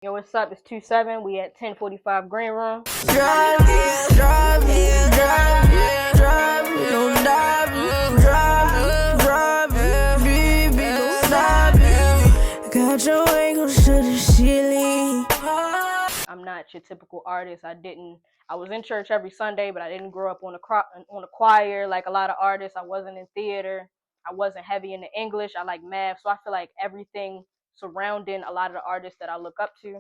Yo, what's up? It's 2-7. We at 1045 Green Room. Got your ankles to the ceiling. I'm not your typical artist. I was in church every Sunday, but I didn't grow up on a choir like a lot of artists. I wasn't in theater. I wasn't heavy into English. I like math. So I feel like everything surrounding a lot of the artists that I look up to,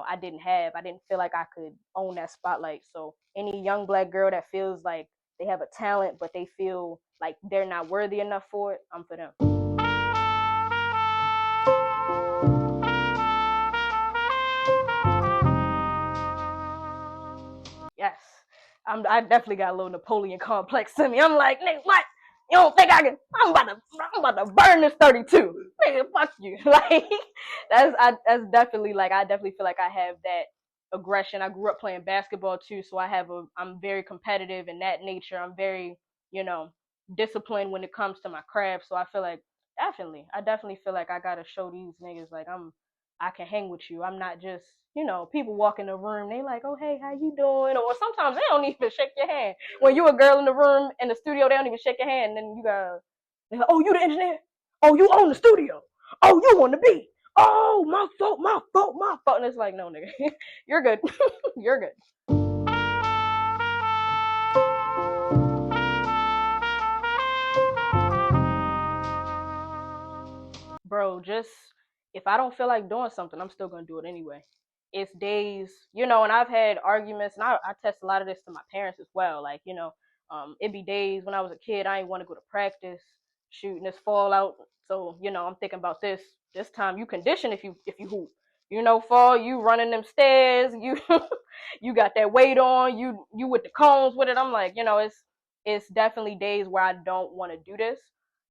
I didn't have. I didn't feel like I could own that spotlight. So any young black girl that feels like they have a talent, but they feel like they're not worthy enough for it, I'm for them. Yes, I definitely got a little Napoleon complex to me. I'm like, nigga, what? You don't think I can? I'm about to burn this 32. Nigga, fuck you. Like, that's definitely like, I definitely feel like I have that aggression. I grew up playing basketball too, so I'm very competitive in that nature. I'm very, disciplined when it comes to my craft. So I feel like I definitely feel like I gotta show these niggas like I can hang with you. I'm not just, people walk in the room, they like, oh, hey, how you doing? Or sometimes they don't even shake your hand. When you a girl in the room, in the studio, they don't even shake your hand. And then they're like, oh, you the engineer? Oh, you own the studio? Oh, you on the beat? Oh, my fault. And it's like, no, nigga, you're good. You're good. Bro, just if I don't feel like doing something, I'm still gonna do it anyway. It's days, and I've had arguments, and I test a lot of this to my parents as well. Like, it'd be days when I was a kid, I didn't want to go to practice, shooting this fallout. So, I'm thinking about this time you condition if you hoop. Fall, you running them stairs, you you got that weight on, you with the cones with it. I'm like, it's definitely days where I don't want to do this.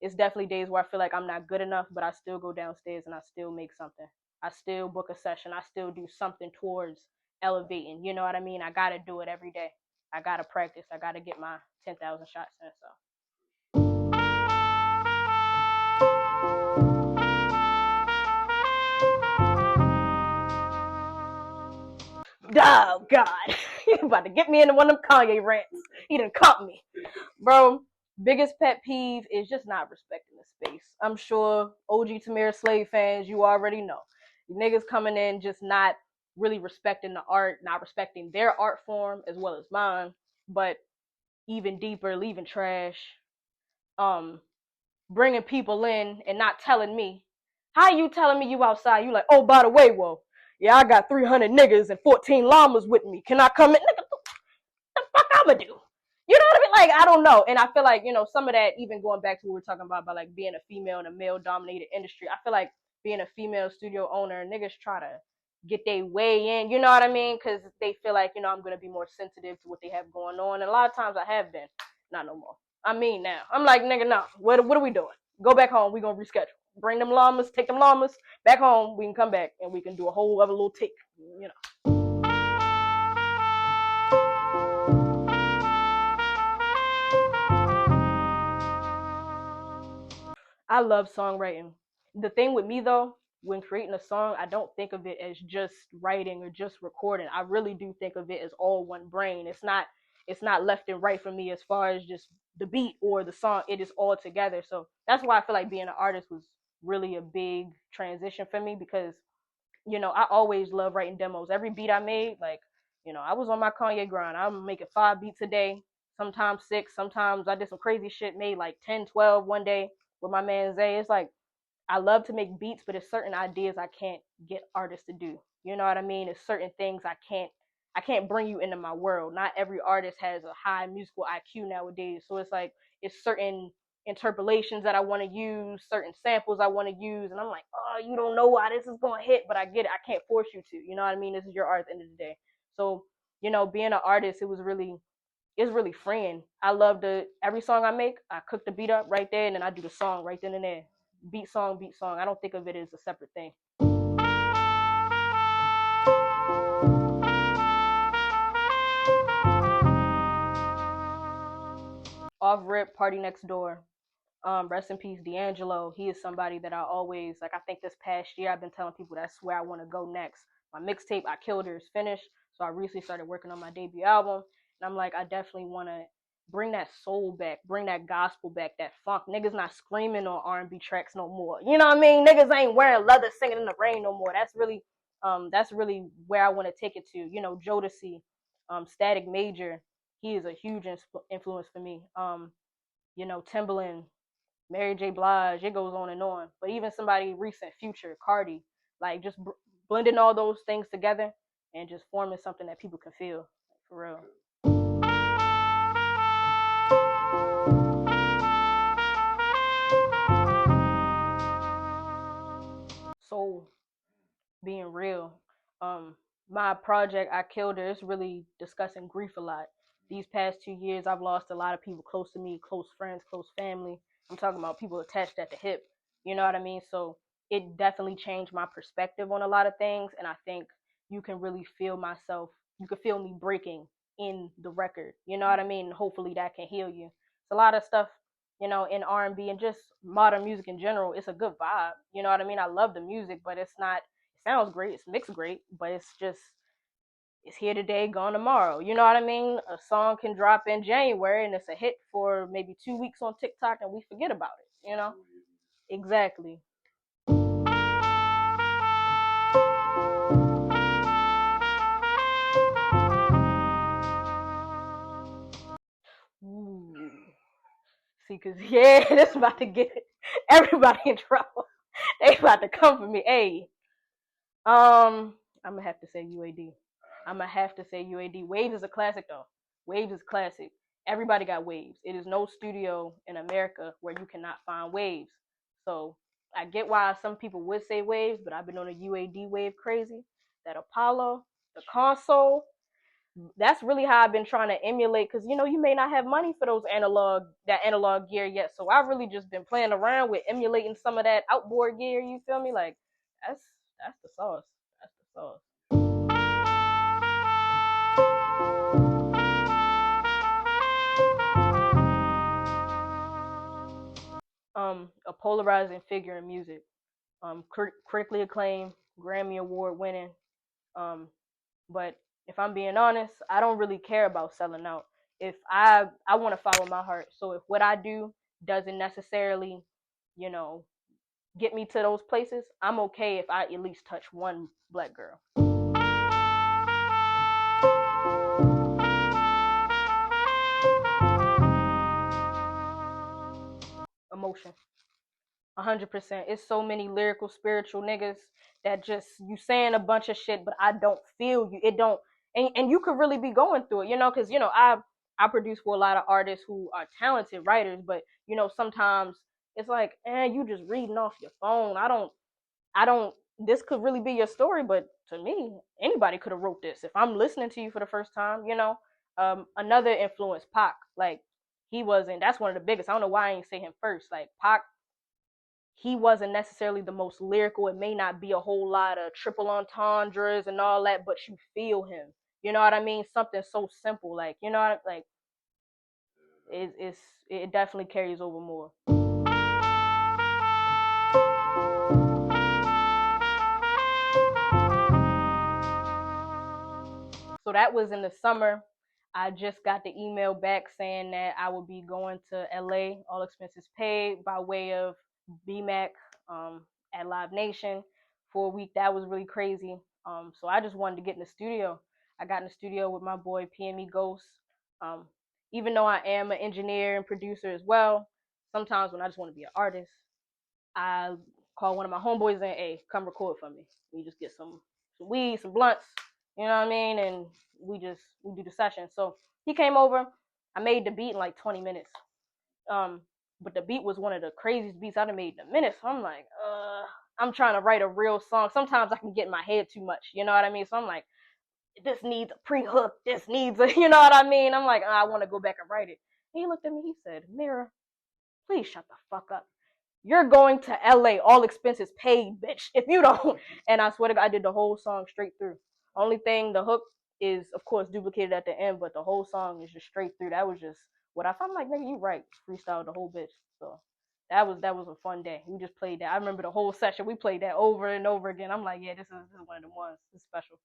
It's definitely days where I feel like I'm not good enough, but I still go downstairs and I still make something. I still book a session. I still do something towards elevating. You know what I mean? I got to do it every day. I got to practice. I got to get my 10,000 shots in. So. Oh, God. You about to get me into one of them Kanye rants. He done caught me. Bro, biggest pet peeve is just not respecting the space. I'm sure OG Tamir Slave fans, you already know. Niggas coming in just not really respecting the art, not respecting their art form as well as mine, but even deeper, leaving trash, bringing people in and not telling me. How you telling me you outside? You like, oh, by the way, whoa, yeah, I got 300 niggas and 14 llamas with me. Can I come in? Nigga, what the fuck I'ma do? You know what I mean? Like, I don't know. And I feel like, some of that, even going back to what we were talking about like being a female in a male dominated industry, I feel like being a female studio owner, niggas try to get their way in, you know what I mean? Because they feel like, I'm going to be more sensitive to what they have going on. And a lot of times I have been. Not no more. I mean now. I'm like, nigga, no. What are we doing? Go back home. We going to reschedule. Bring them llamas, take them llamas back home. We can come back and we can do a whole other little take, I love songwriting. The thing with me though, when creating a song, I don't think of it as just writing or just recording. I really do think of it as all one brain. It's not left and right for me as far as just the beat or the song. It is all together. So that's why I feel like being an artist was really a big transition for me because, I always love writing demos. Every beat I made, like, I was on my Kanye grind. I'm making 5 beats a day, sometimes 6, sometimes I did some crazy shit, made like 10, 12 one day with my man Zay. It's like I love to make beats, but it's certain ideas I can't get artists to do. You know what I mean? It's certain things I can't bring you into my world. Not every artist has a high musical IQ nowadays. So it's like it's certain interpolations that I want to use, certain samples I want to use, and I'm like, oh, you don't know why this is gonna hit, but I get it. I can't force you to. You know what I mean? This is your art at the end of the day. So, being an artist, it's really freeing. I love every song I make, I cook the beat up right there, and then I do the song right then and there. Beat song, beat song. I don't think of it as a separate thing. Off rip, Party Next Door. Rest in peace, D'Angelo. He is somebody that I always like. I think this past year I've been telling people that's where I want to go next. my mixtape I Killed Her is finished. So I recently started working on my debut album, and I'm like, I definitely want to bring that soul back, bring that gospel back, that funk. Niggas not screaming on R&B tracks no more. You know what I mean? Niggas ain't wearing leather singing in the rain no more. That's really where I want to take it to. You know, Jodeci, Static Major, he is a huge influence for me. You know, Timbaland, Mary J. Blige, it goes on and on. But even somebody recent, Future, Cardi, like just blending all those things together and just forming something that people can feel, like, for real. Soul, being real. My project I Killed Her is really discussing grief a lot. These past 2 years, I've lost a lot of people close to me, close friends, close family. I'm talking about people attached at the hip. You know what I mean? So it definitely changed my perspective on a lot of things, and I think you can really feel myself. You can feel me breaking in the record. You know what I mean? Hopefully that can heal you. It's a lot of stuff, you know, in R&B and just modern music in general. It's a good vibe. You know what I mean? I love the music, but it's not. It sounds great. It's mixed great, but it's just it's here today, gone tomorrow. You know what I mean? A song can drop in January and it's a hit for maybe 2 weeks on TikTok and we forget about it. You know? Exactly. Ooh. See, cause yeah, this about to get everybody in trouble. They about to come for me. Hey, I'm gonna have to say UAD. I'm gonna have to say UAD. Waves is a classic though. Waves is classic. Everybody got Waves. It is no studio in America where you cannot find Waves. So I get why some people would say Waves, but I've been on a UAD wave crazy. That Apollo, the console, that's really how I've been trying to emulate, because you know you may not have money for that analog gear yet. So I've really just been playing around with emulating some of that outboard gear. You feel me? Like that's that's the sauce. That's the sauce. A polarizing figure in music. Critically acclaimed, Grammy Award winning. Um, but if I'm being honest, I don't really care about selling out. If I want to follow my heart, so if what I do doesn't necessarily, you know, get me to those places, I'm okay if I at least touch one black girl. Emotion. 100%. It's so many lyrical, spiritual niggas that just you saying a bunch of shit, but I don't feel you. It don't, and you could really be going through it, you know, because you know I produce for a lot of artists who are talented writers, but you know sometimes it's like, you just reading off your phone. I don't. This could really be your story, but to me, anybody could have wrote this. If I'm listening to you for the first time, you know, another influence, Pac, like he wasn't. That's one of the biggest. I don't know why I ain't say him first. Like Pac, he wasn't necessarily the most lyrical. It may not be a whole lot of triple entendres and all that, but you feel him. You know what I mean? Something so simple, like you know, like it definitely carries over more. So that was in the summer. I just got the email back saying that I will be going to LA, all expenses paid, by way of BMAC, at Live Nation for a week. That was really crazy. So I just wanted to get in the studio. I got in the studio with my boy PME Ghost. Um, Even though I am an engineer and producer as well, sometimes when I just want to be an artist, I call one of my homeboys and, hey, come record for me. We just get some weed, some blunts, you know what I mean? And we do the session. So he came over. I made the beat in like 20 minutes. But the beat was one of the craziest beats I've made in a minute. So I'm like, I'm trying to write a real song. Sometimes I can get in my head too much, you know what I mean? So I'm like, this needs a pre-hook. This needs a, you know what I mean? I'm like, I want to go back and write it. And he looked at me. He said, Mira, please shut the fuck up. You're going to LA, all expenses paid, bitch. If you don't, and I swear to God, I did the whole song straight through. Only thing, the hook is of course duplicated at the end, but the whole song is just straight through. That was just what I found. Like, nigga, you right, freestyle the whole bitch. So That was a fun day. We just played that. I remember the whole session. We played that over and over again. I'm like, yeah, this is one of the ones. It's special.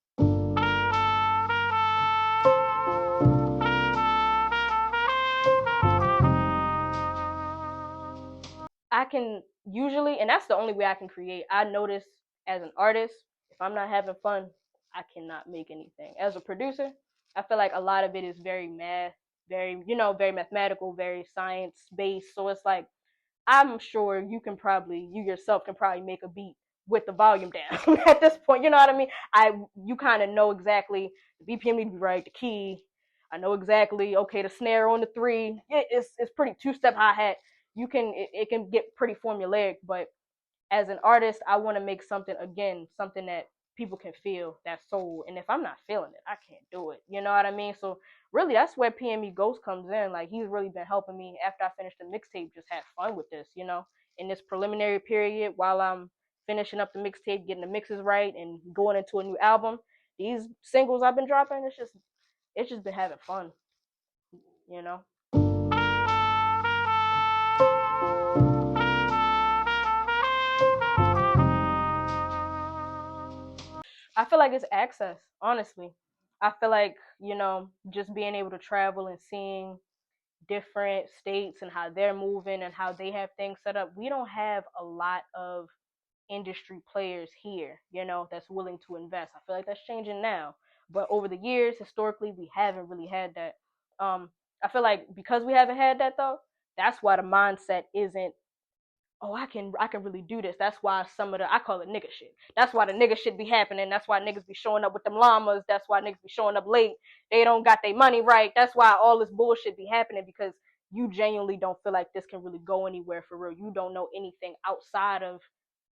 I can usually, and that's the only way I can create. I notice as an artist, if I'm not having fun, I cannot make anything. As a producer, I feel like a lot of it is very math, very, very mathematical, very science based. So it's like, I'm sure you yourself can probably make a beat with the volume down at this point. You know what I mean? You kind of know exactly the BPM need to be right, the key. I know exactly, okay, the snare on the 3. It's pretty 2-step hi hat. It can get pretty formulaic, but as an artist, I want to make something, again, something that people can feel, that soul. And if I'm not feeling it, I can't do it. You know what I mean? So really, that's where PME Ghost comes in. Like, he's really been helping me after I finished the mixtape. Just have fun with this, in this preliminary period while I'm finishing up the mixtape, getting the mixes right, and going into a new album. These singles I've been dropping, it's just been having fun, you know. I feel like it's access, honestly. I feel like, just being able to travel and seeing different states and how they're moving and how they have things set up. We don't have a lot of industry players here, that's willing to invest. I feel like that's changing now. But over the years, historically, we haven't really had that. I feel like because we haven't had that though, that's why the mindset isn't, oh, I can really do this. That's why some of the, I call it nigga shit. That's why the nigga shit be happening. That's why niggas be showing up with them llamas. That's why niggas be showing up late. They don't got their money right. That's why all this bullshit be happening, because you genuinely don't feel like this can really go anywhere for real. You don't know anything outside of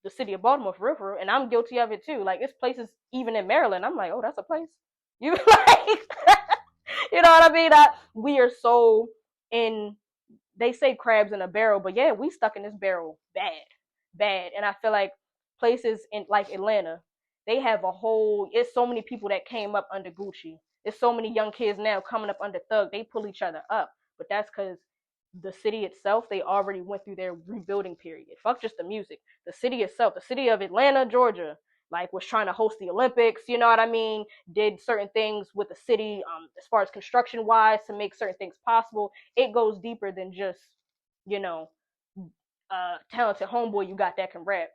the city of Baltimore for real, for real. And I'm guilty of it too. Like, it's places even in Maryland. I'm like, oh, that's a place. You like, you know what I mean? We are so in, they say crabs in a barrel, but yeah, we stuck in this barrel bad, bad. And I feel like places in like Atlanta, they have a whole. It's so many people that came up under Gucci. There's so many young kids now coming up under Thug. They pull each other up, but that's because the city itself, they already went through their rebuilding period. Fuck just the music. The city itself, the city of Atlanta, Georgia, like, was trying to host the Olympics, you know what I mean? Did certain things with the city, as far as construction wise, to make certain things possible. It goes deeper than just, you know, talented homeboy you got that can rap.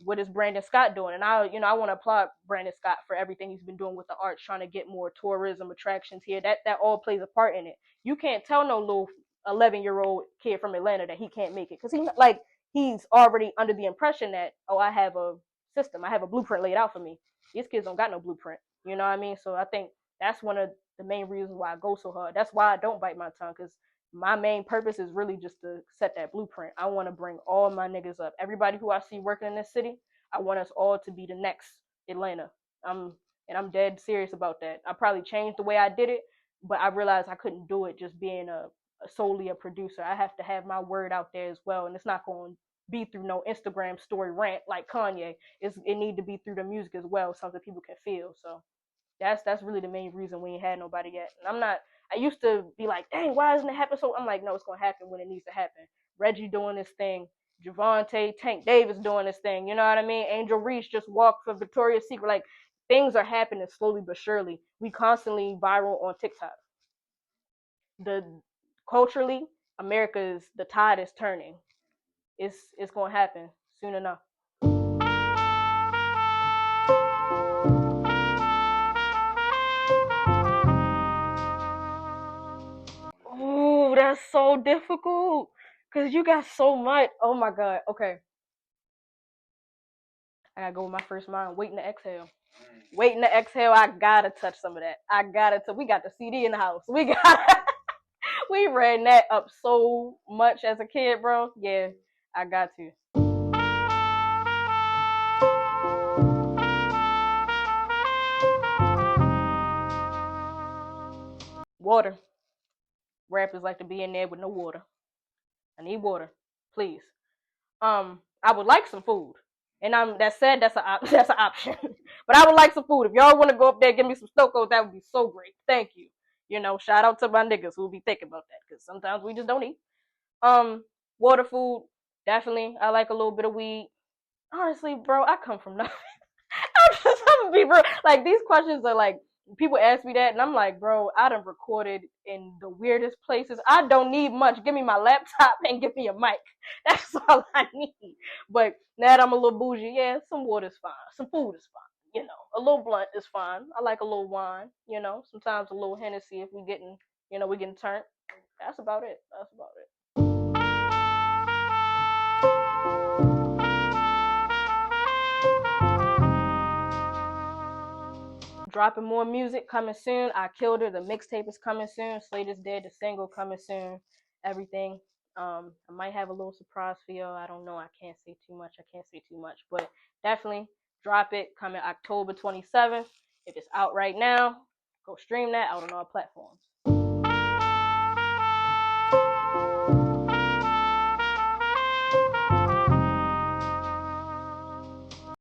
What is Brandon Scott doing? And I want to applaud Brandon Scott for everything he's been doing with the arts, trying to get more tourism attractions here. That all plays a part in it. You can't tell no little 11-year-old kid from Atlanta that he can't make it, because he's already under the impression that, oh, I have a system, I have a blueprint laid out for me. These kids don't got no blueprint. You know what I mean? So I think that's one of the main reasons why I go so hard. That's why I don't bite my tongue, because my main purpose is really just to set that blueprint. I want to bring all my niggas up. Everybody who I see working in this city, I want us all to be the next Atlanta. And I'm dead serious about that. I probably changed the way I did it, but I realized I couldn't do it just being solely a producer. I have to have my word out there as well, and it's not going to be through no Instagram story rant like Kanye. It need to be through the music as well, something people can feel. So that's really the main reason we ain't had nobody yet. And I'm not. I used to be like, dang, why doesn't it happen? So I'm like, no, it's gonna happen when it needs to happen. Reggie doing this thing, Javante, Tank Davis doing this thing. You know what I mean? Angel Reese just walked for Victoria's Secret. Like, things are happening slowly but surely. We constantly viral on TikTok. The culturally, America's, the tide is turning. It's gonna happen soon enough. Oh, that's so difficult. Cause you got so much. Oh my god. Okay. I gotta go with my first mind. Waiting to exhale. Waiting to exhale. I gotta touch some of that. I gotta. We got the CD in the house. We got. We ran that up so much as a kid, bro. Yeah, I got to. Water. Rappers like to be in there with no water. I need water, please. I would like some food, and that said, that's an option. But I would like some food. If y'all want to go up there and give me some stokos, that would be so great. Thank you. Shout out to my niggas who be thinking about that, because sometimes we just don't eat. Water, food. definitely, I like a little bit of weed. Honestly, bro, I come from nothing. I'm gonna be real. Like these questions are like people ask me that, and I'm like, bro, I done recorded in the weirdest places. I don't need much. Give me my laptop and give me a mic. That's all I need. But now that I'm a little bougie, yeah, some water's fine. Some food is fine. You know, a little blunt is fine. I like a little wine. You know, sometimes a little Hennessy if we getting, we getting turned. That's about it. That's about it. Dropping more music coming soon. I Killed Her. The mixtape is coming soon. Slate is Dead. The single coming soon. Everything. I might have a little surprise for y'all. I don't know. I can't say too much. But definitely drop it. Coming October 27th. If it's out right now, go stream that out on all platforms.